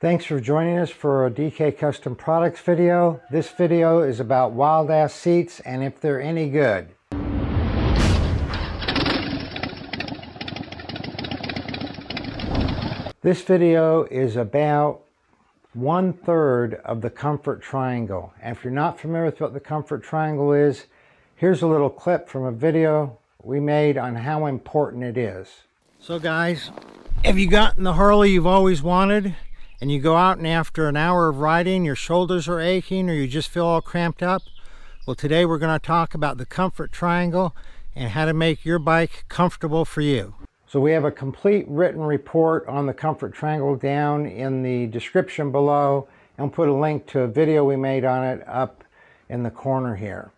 Thanks for joining us for a DK Custom Products video. This video is about Wild Ass seats and if they're any good. This video is about 1/3 of the comfort triangle. And if you're not familiar with what the comfort triangle is, here's a little clip from a video we made on how important it is. So guys, have you gotten the Harley you've always wanted? And you go out and after an hour of riding, your shoulders are aching or you just feel all cramped up? Well, today we're going to talk about the comfort triangle and how to make your bike comfortable for you. So we have a complete written report on the comfort triangle down in the description below, and we'll put a link to a video we made on it up in the corner here.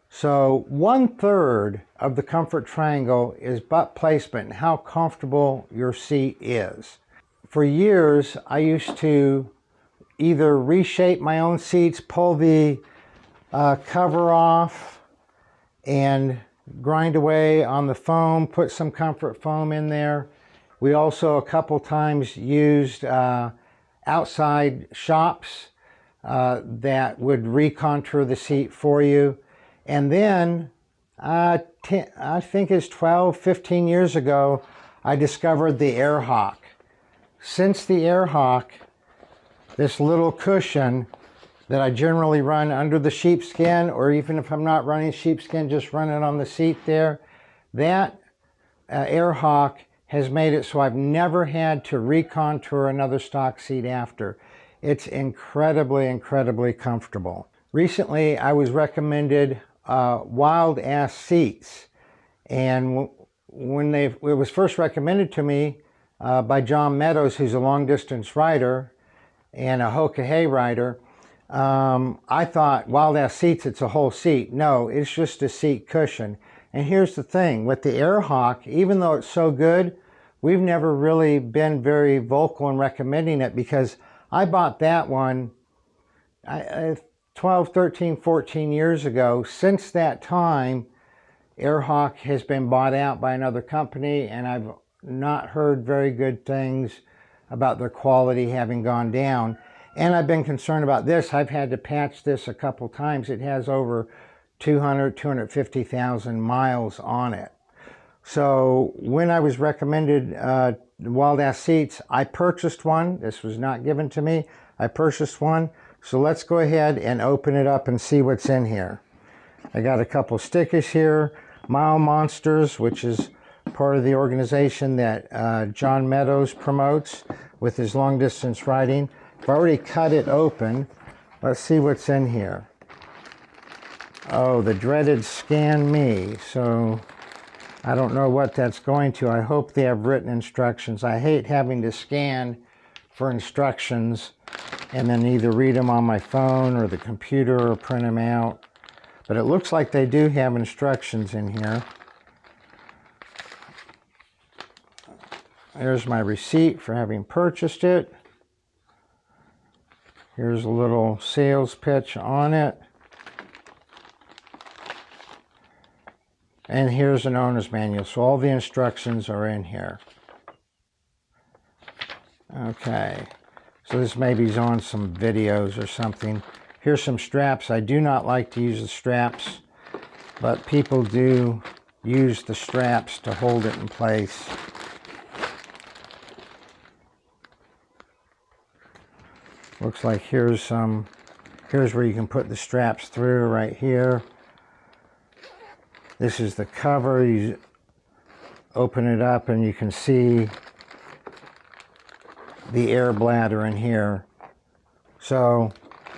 So 1/3 of the comfort triangle is butt placement and how comfortable your seat is. For years, I used to either reshape my own seats, pull the cover off and grind away on the foam, put some comfort foam in there. We also a couple times used outside shops that would recontour the seat for you. And then I think it's 12, 15 years ago, I discovered the AirHawk. Since the AirHawk, this little cushion that I generally run under the sheepskin, or even if I'm not running sheepskin, just run it on the seat there, that AirHawk has made it so I've never had to recontour another stock seat after. It's incredibly, incredibly comfortable. Recently, I was recommended Wild Ass seats, and when it was first recommended to me by John Meadows, who's a long distance rider and a Hoka Hey rider, I thought Wild Ass seats, it's a whole seat. No, it's just a seat cushion. And here's the thing, with the AirHawk, even though it's so good, we've never really been very vocal in recommending it because I bought that one 12, 13, 14 years ago. Since that time, AirHawk has been bought out by another company, and I've not heard very good things about their quality having gone down. And I've been concerned about this. I've had to patch this a couple times. It has over 250,000 miles on it. So when I was recommended Wild Ass seats, I purchased one. This was not given to me. I purchased one. So let's go ahead and open it up and see what's in here. I got a couple stickers here. Mile Monsters, which is part of the organization that John Meadows promotes with his long distance riding. I've already cut it open. Let's see what's in here. Oh, the dreaded Scan Me. So I don't know what that's going to. I hope they have written instructions. I hate having to scan for instructions and then either read them on my phone or the computer or print them out. But it looks like they do have instructions in here. There's my receipt for having purchased it. Here's a little sales pitch on it. And here's an owner's manual. So all the instructions are in here. Okay. So this maybe is on some videos or something. Here's some straps. I do not like to use the straps, but people do use the straps to hold it in place. Looks like here's where you can put the straps through right here. This is the cover. You open it up and you can see the air bladder in here. So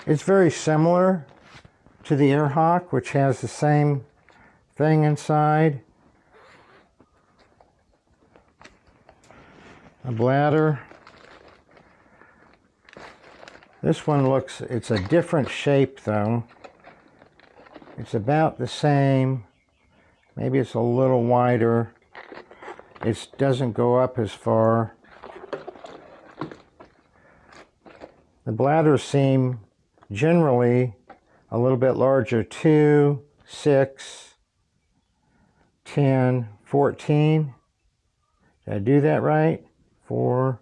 it's very similar to the AirHawk, which has the same thing inside. A bladder. This one looks, it's a different shape though. It's about the same. Maybe it's a little wider. It doesn't go up as far. The bladders seem generally a little bit larger. 2, 6, 10, 14. Did I do that right? 4,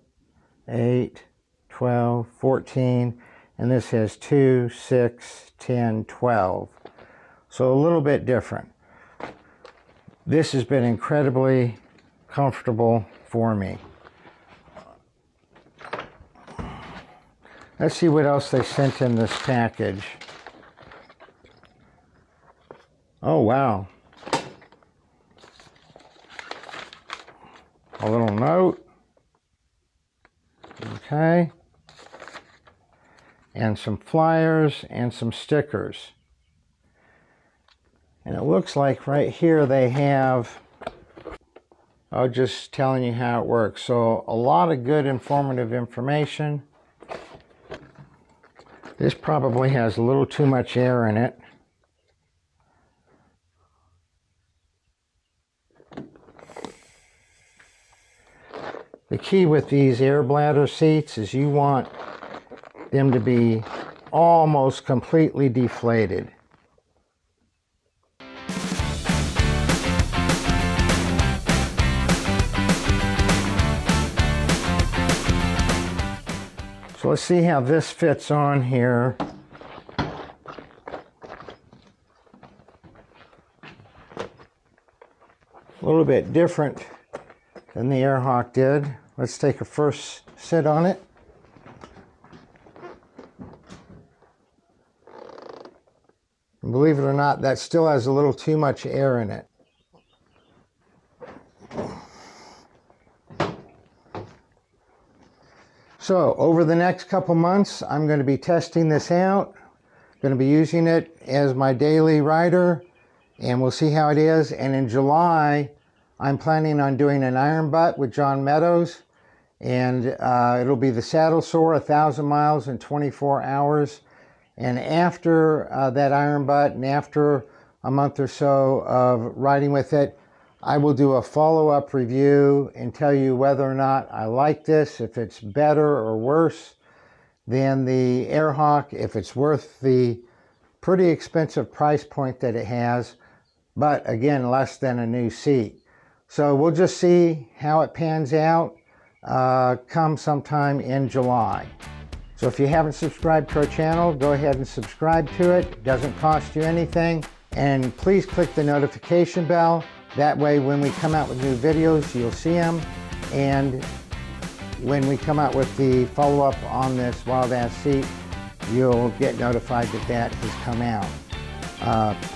8, 12, 14, and this has 2, 6, 10, 12. So a little bit different. This has been incredibly comfortable for me. Let's see what else they sent in this package. Oh, wow. A little note. Okay. And some flyers and some stickers. And it looks like right here they have, just telling you how it works. So a lot of good informative information. This probably has a little too much air in it. The key with these air bladder seats is you want them to be almost completely deflated. So let's see how this fits on here. A little bit different than the AirHawk did. Let's take a first sit on it. And believe it or not, that still has a little too much air in it. So over the next couple months, I'm going to be testing this out. Going to be using it as my daily rider, and we'll see how it is. And in July, I'm planning on doing an iron butt with John Meadows, and it'll be the Saddle Sore, 1,000 miles in 24 hours. And after that iron butt, and after a month or so of riding with it, I will do a follow-up review and tell you whether or not I like this, if it's better or worse than the AirHawk, if it's worth the pretty expensive price point that it has, but again, less than a new seat. So we'll just see how it pans out come sometime in July. So if you haven't subscribed to our channel, go ahead and subscribe to it. It doesn't cost you anything. And please click the notification bell. That way when we come out with new videos, you'll see them. And when we come out with the follow-up on this Wild Ass seat, you'll get notified that that has come out.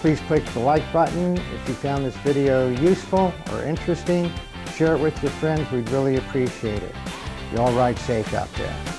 Please click the like button if you found this video useful or interesting. Share it with your friends. We'd really appreciate it. You all ride safe out there.